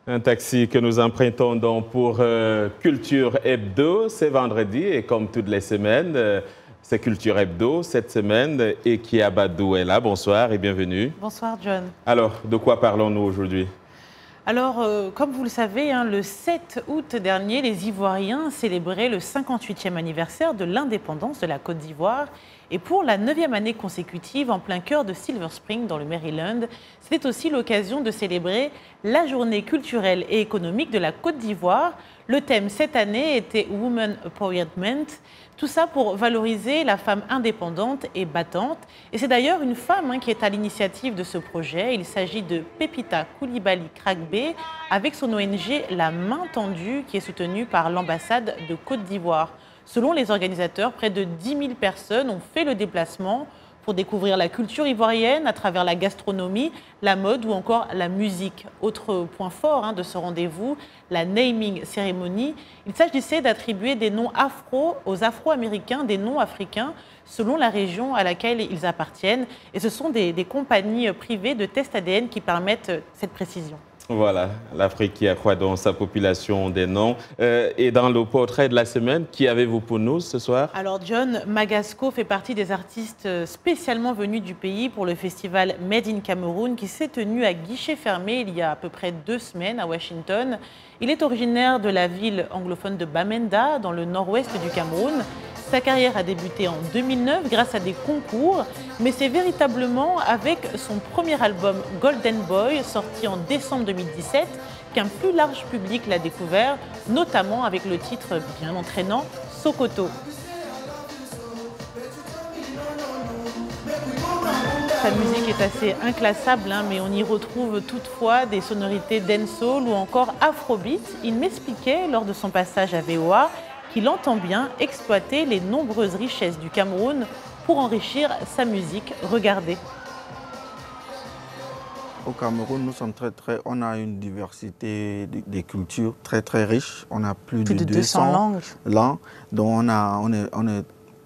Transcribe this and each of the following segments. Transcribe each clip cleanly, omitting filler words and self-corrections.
Un taxi que nous empruntons donc pour Culture Hebdo. C'est vendredi et comme toutes les semaines, c'est Culture Hebdo. Cette semaine, Ekia Badou est là. Bonsoir et bienvenue. Bonsoir John. Alors, de quoi parlons-nous aujourd'hui? Alors, comme vous le savez, le 7 août dernier, les Ivoiriens célébraient le 58e anniversaire de l'indépendance de la Côte d'Ivoire. Et pour la 9e année consécutive, en plein cœur de Silver Spring, dans le Maryland, c'était aussi l'occasion de célébrer la journée culturelle et économique de la Côte d'Ivoire. Le thème cette année était Women Empowerment. Tout ça pour valoriser la femme indépendante et battante. Et c'est d'ailleurs une femme qui est à l'initiative de ce projet. Il s'agit de Pepita Coulibaly Kragbe avec son ONG La Main Tendue qui est soutenue par l'ambassade de Côte d'Ivoire. Selon les organisateurs, près de 10 000 personnes ont fait le déplacement pour découvrir la culture ivoirienne à travers la gastronomie, la mode ou encore la musique. Autre point fort de ce rendez-vous, la naming cérémonie. Il s'agissait d'attribuer des noms afro aux Afro-Américains, des noms africains, selon la région à laquelle ils appartiennent. Et ce sont des compagnies privées de tests ADN qui permettent cette précision. Voilà, l'Afrique qui accroît dans sa population des noms. Et dans le portrait de la semaine, qui avez-vous pour nous ce soir? Alors John Magasco fait partie des artistes spécialement venus du pays pour le festival Made in Cameroun qui s'est tenu à guichet fermé il y a à peu près 2 semaines à Washington. Il est originaire de la ville anglophone de Bamenda, dans le nord-ouest du Cameroun. Sa carrière a débuté en 2009 grâce à des concours, mais c'est véritablement avec son premier album Golden Boy, sorti en décembre 2017, qu'un plus large public l'a découvert, notamment avec le titre bien entraînant Sokoto. Sa musique est assez inclassable, mais on y retrouve toutefois des sonorités dancehall ou encore afrobeat. Il m'expliquait lors de son passage à VOA qu'il entend bien exploiter les nombreuses richesses du Cameroun pour enrichir sa musique. Regardez. Au Cameroun, nous sommes on a une diversité des cultures très riche. On a plus de 200 langues. Donc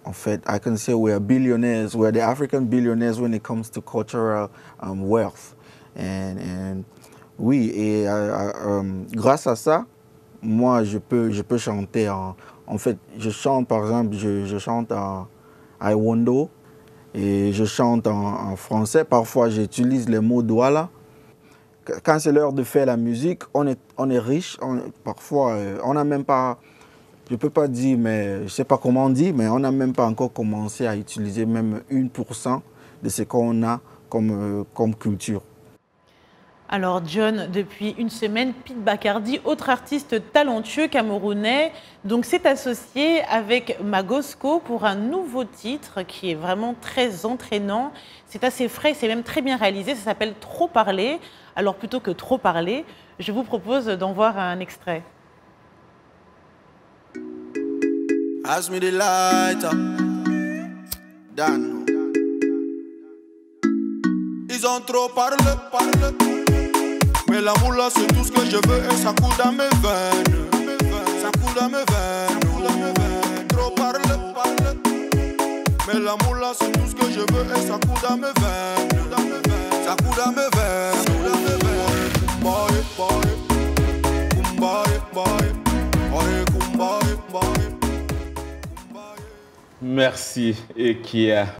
en fait, I can say we are billionaires. We are the African billionaires when it comes to cultural wealth. And oui, et grâce à ça, moi, je peux chanter. En fait, je chante, par exemple, je chante en Iwondo et je chante en français. Parfois, j'utilise les mots douala. Quand c'est l'heure de faire la musique, on est riche. Parfois, on n'a même pas, je ne peux pas dire, mais je ne sais pas comment on dit, mais on n'a même pas encore commencé à utiliser même 1% de ce qu'on a comme culture. Alors John, depuis une semaine, Pete Bacardi, autre artiste talentueux camerounais, s'est associé avec Magosco pour un nouveau titre qui est vraiment très entraînant. C'est assez frais, c'est même très bien réalisé, ça s'appelle Trop parler. Alors plutôt que trop parler, je vous propose d'en voir un extrait. Pass me the lighter. Dan. Ils ont trop parlé. Mais la moula c'est tout ce que je veux et ça coule dans mes veines. Ça coule dans mes veines. Trop parler. Mais la moula c'est tout ce que je veux et ça coule dans mes veines. Ça coule dans mes veines. Merci, Ekia